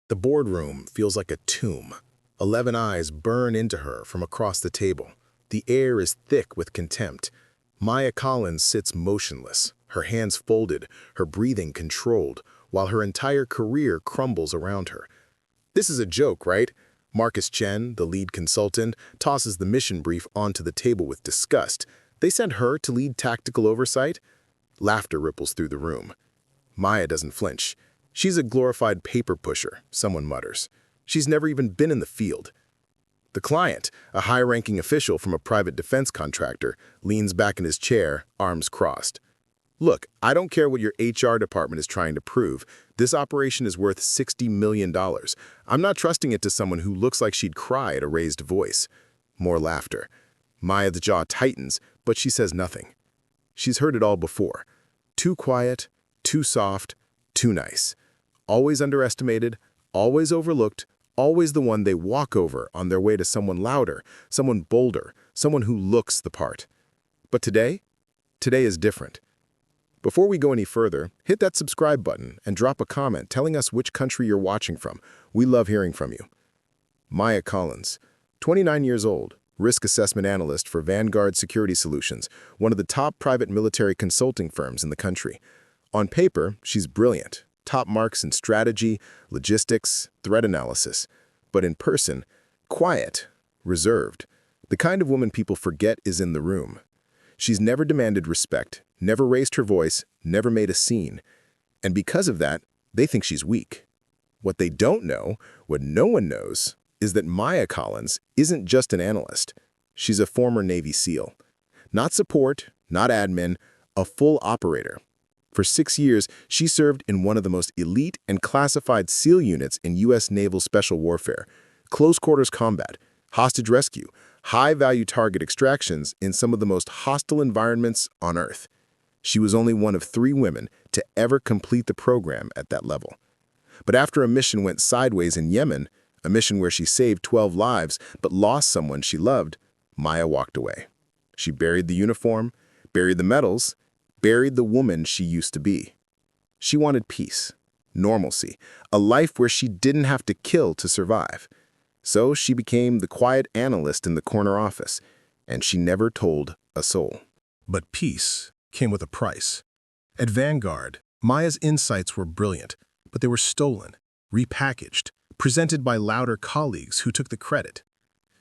The boardroom feels like a tomb. 11 eyes burn into her from across the table. The air is thick with contempt. Maya Collins sits motionless, her hands folded, her breathing controlled, while her entire career crumbles around her. This is a joke, right? Marcus Chen, the lead consultant, tosses the mission brief onto the table with disgust. They sent her to lead tactical oversight? Laughter ripples through the room. Maya doesn't flinch. She's a glorified paper pusher, someone mutters. She's never even been in the field. The client, a high-ranking official from a private defense contractor, leans back in his chair, arms crossed. Look, I don't care what your HR department is trying to prove. This operation is worth $60 million. I'm not trusting it to someone who looks like she'd cry at a raised voice. More laughter. Maya's jaw tightens, but she says nothing. She's heard it all before. Too quiet, too soft, too nice. Always underestimated, always overlooked, always the one they walk over on their way to someone louder, someone bolder, someone who looks the part. But today? Today is different. Before we go any further, hit that subscribe button and drop a comment telling us which country you're watching from. We love hearing from you. Maya Collins, 29 years old, risk assessment analyst for Vanguard Security Solutions, one of the top private military consulting firms in the country. On paper, she's brilliant, top marks in strategy, logistics, threat analysis. But in person, quiet, reserved, the kind of woman people forget is in the room. She's never demanded respect, never raised her voice, never made a scene. And because of that, they think she's weak. What they don't know, what no one knows, is that Maya Collins isn't just an analyst. She's a former Navy SEAL. Not support, not admin, a full operator. For 6 years, she served in one of the most elite and classified SEAL units in U.S. Naval Special Warfare, close quarters combat, hostage rescue, high-value target extractions in some of the most hostile environments on Earth. She was only one of 3 women to ever complete the program at that level. But after a mission went sideways in Yemen, a mission where she saved 12 lives but lost someone she loved, Maya walked away. She buried the uniform, buried the medals, buried the woman she used to be. She wanted peace, normalcy, a life where she didn't have to kill to survive. So she became the quiet analyst in the corner office, and she never told a soul. But peace came with a price. At Vanguard, Maya's insights were brilliant, but they were stolen, repackaged, presented by louder colleagues who took the credit.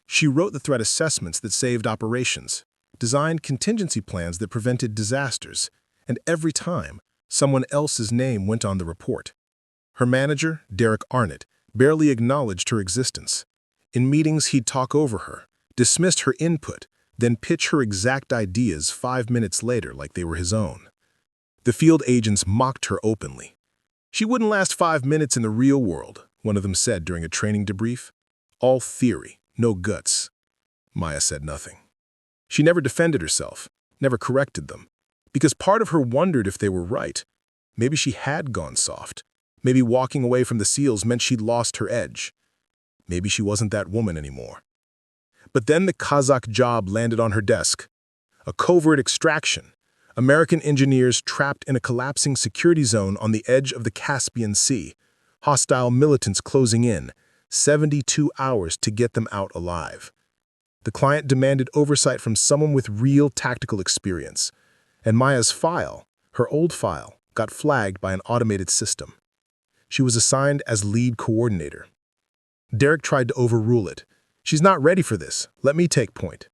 She wrote the threat assessments that saved operations, designed contingency plans that prevented disasters, and every time, someone else's name went on the report. Her manager, Derek Arnott, barely acknowledged her existence. In meetings, he'd talk over her, dismissed her input, then pitch her exact ideas 5 minutes later like they were his own. The field agents mocked her openly. She wouldn't last 5 minutes in the real world, one of them said during a training debrief. All theory, no guts. Maya said nothing. She never defended herself, never corrected them, because part of her wondered if they were right. Maybe she had gone soft. Maybe walking away from the SEALs meant she'd lost her edge. Maybe she wasn't that woman anymore. But then the Kazakh job landed on her desk. A covert extraction. American engineers trapped in a collapsing security zone on the edge of the Caspian Sea. Hostile militants closing in. 72 hours to get them out alive. The client demanded oversight from someone with real tactical experience. And Maya's file, her old file, got flagged by an automated system. She was assigned as lead coordinator. Derek tried to overrule it. She's not ready for this. Let me take point.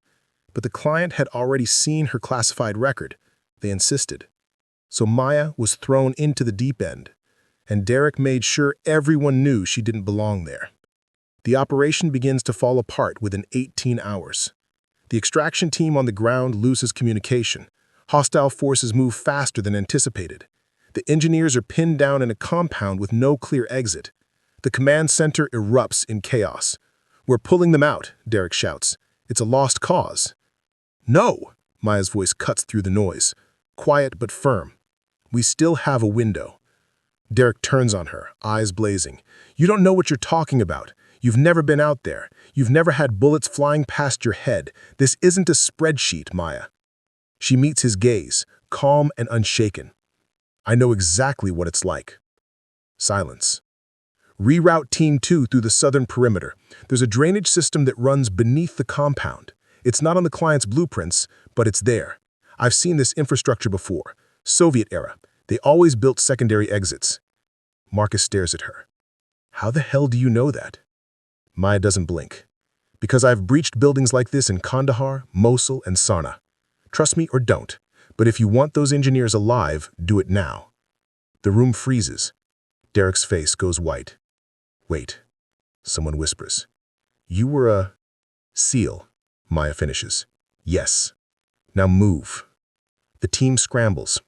But the client had already seen her classified record. They insisted. So Maya was thrown into the deep end, and Derek made sure everyone knew she didn't belong there. The operation begins to fall apart within 18 hours. The extraction team on the ground loses communication. Hostile forces move faster than anticipated. The engineers are pinned down in a compound with no clear exit. The command center erupts in chaos. "We're pulling them out," Derek shouts. "It's a lost cause." "No!" Maya's voice cuts through the noise. Quiet but firm. "We still have a window." Derek turns on her, eyes blazing. "You don't know what you're talking about. You've never been out there. You've never had bullets flying past your head. This isn't a spreadsheet, Maya." She meets his gaze, calm and unshaken. "I know exactly what it's like." Silence. Reroute Team 2 through the southern perimeter. There's a drainage system that runs beneath the compound. It's not on the client's blueprints, but it's there. I've seen this infrastructure before. Soviet era. They always built secondary exits. Marcus stares at her. How the hell do you know that? Maya doesn't blink. Because I've breached buildings like this in Kandahar, Mosul, and Sarna. Trust me or don't, but if you want those engineers alive, do it now. The room freezes. Derek's face goes white. Wait. Someone whispers. You were a SEAL, Maya finishes. Yes. Now move. The team scrambles.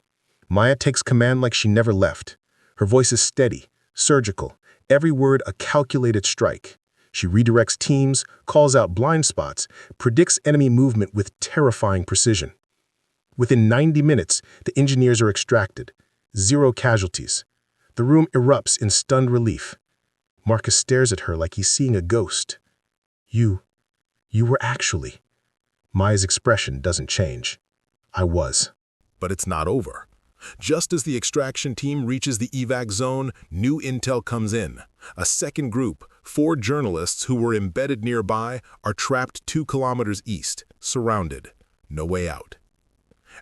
Maya takes command like she never left. Her voice is steady, surgical, every word a calculated strike. She redirects teams, calls out blind spots, predicts enemy movement with terrifying precision. Within 90 minutes, the engineers are extracted. 0 casualties. The room erupts in stunned relief. Marcus stares at her like he's seeing a ghost. You were actually. Maya's expression doesn't change. I was. But it's not over. Just as the extraction team reaches the evac zone, new intel comes in. A second group, 4 journalists who were embedded nearby, are trapped 2 kilometers east, surrounded. No way out.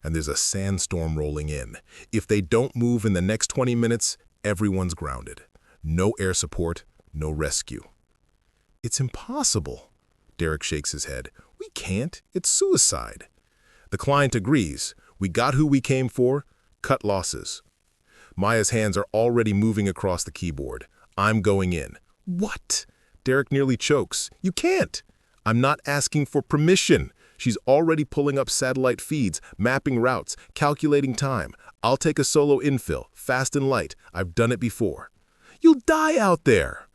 And there's a sandstorm rolling in. If they don't move in the next 20 minutes, everyone's grounded. No air support, no rescue. It's impossible. Derek shakes his head. We can't. It's suicide. The client agrees. We got who we came for. Cut losses. Maya's hands are already moving across the keyboard. I'm going in. What? Derek nearly chokes. You can't. I'm not asking for permission. She's already pulling up satellite feeds, mapping routes, calculating time. I'll take a solo infill, fast and light. I've done it before. You'll die out there.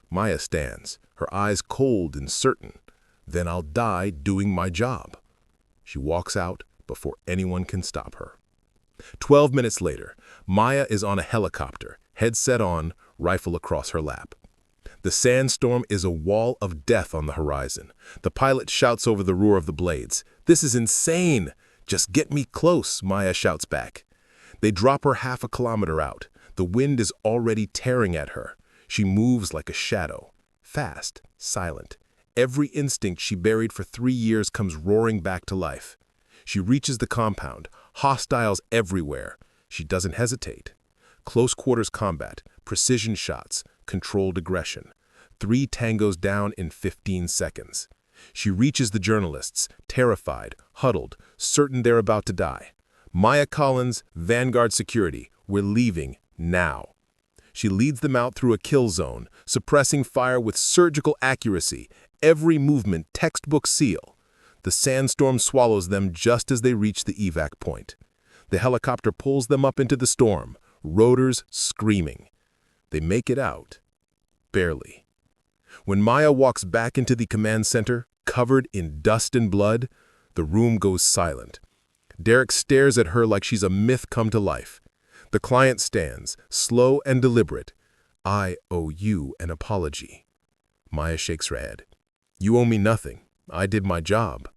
Maya stands, her eyes cold and certain. Then I'll die doing my job. She walks out before anyone can stop her. 12 minutes later, Maya is on a helicopter, headset on, rifle across her lap. The sandstorm is a wall of death on the horizon. The pilot shouts over the roar of the blades. This is insane! Just get me close, Maya shouts back. They drop her half a kilometer out. The wind is already tearing at her. She moves like a shadow. Fast, silent. Every instinct she buried for 3 years comes roaring back to life. She reaches the compound, hostiles everywhere. She doesn't hesitate. Close quarters combat, precision shots, controlled aggression. 3 tangos down in 15 seconds. She reaches the journalists, terrified, huddled, certain they're about to die. Maya Collins, Vanguard Security, we're leaving now. She leads them out through a kill zone, suppressing fire with surgical accuracy, every movement textbook seal. The sandstorm swallows them just as they reach the evac point. The helicopter pulls them up into the storm, rotors screaming. They make it out. Barely. When Maya walks back into the command center, covered in dust and blood, the room goes silent. Derek stares at her like she's a myth come to life. The client stands, slow and deliberate. I owe you an apology. Maya shakes her head. You owe me nothing. I did my job.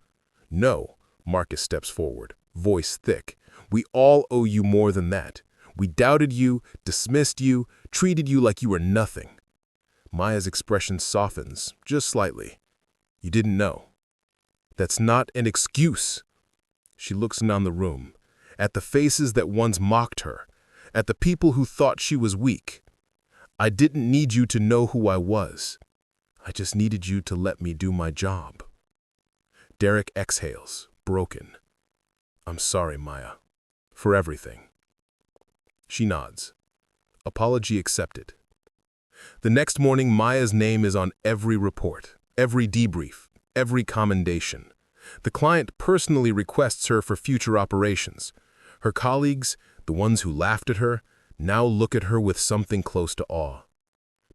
No, Marcus steps forward, voice thick. We all owe you more than that. We doubted you, dismissed you, treated you like you were nothing. Maya's expression softens, just slightly. You didn't know. That's not an excuse. She looks around the room, at the faces that once mocked her, at the people who thought she was weak. I didn't need you to know who I was. I just needed you to let me do my job. Derek exhales, broken. I'm sorry, Maya, for everything. She nods. Apology accepted. The next morning, Maya's name is on every report, every debrief, every commendation. The client personally requests her for future operations. Her colleagues, the ones who laughed at her, now look at her with something close to awe.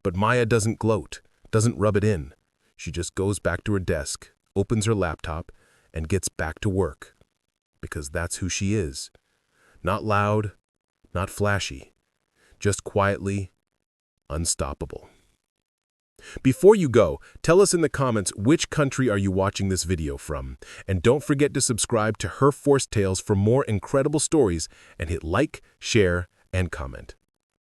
But Maya doesn't gloat, doesn't rub it in. She just goes back to her desk, opens her laptop, and gets back to work. Because that's who she is. Not loud, not flashy, just quietly unstoppable. Before you go, tell us in the comments which country are you watching this video from, and don't forget to subscribe to Her Force Tales for more incredible stories, and hit like, share, and comment.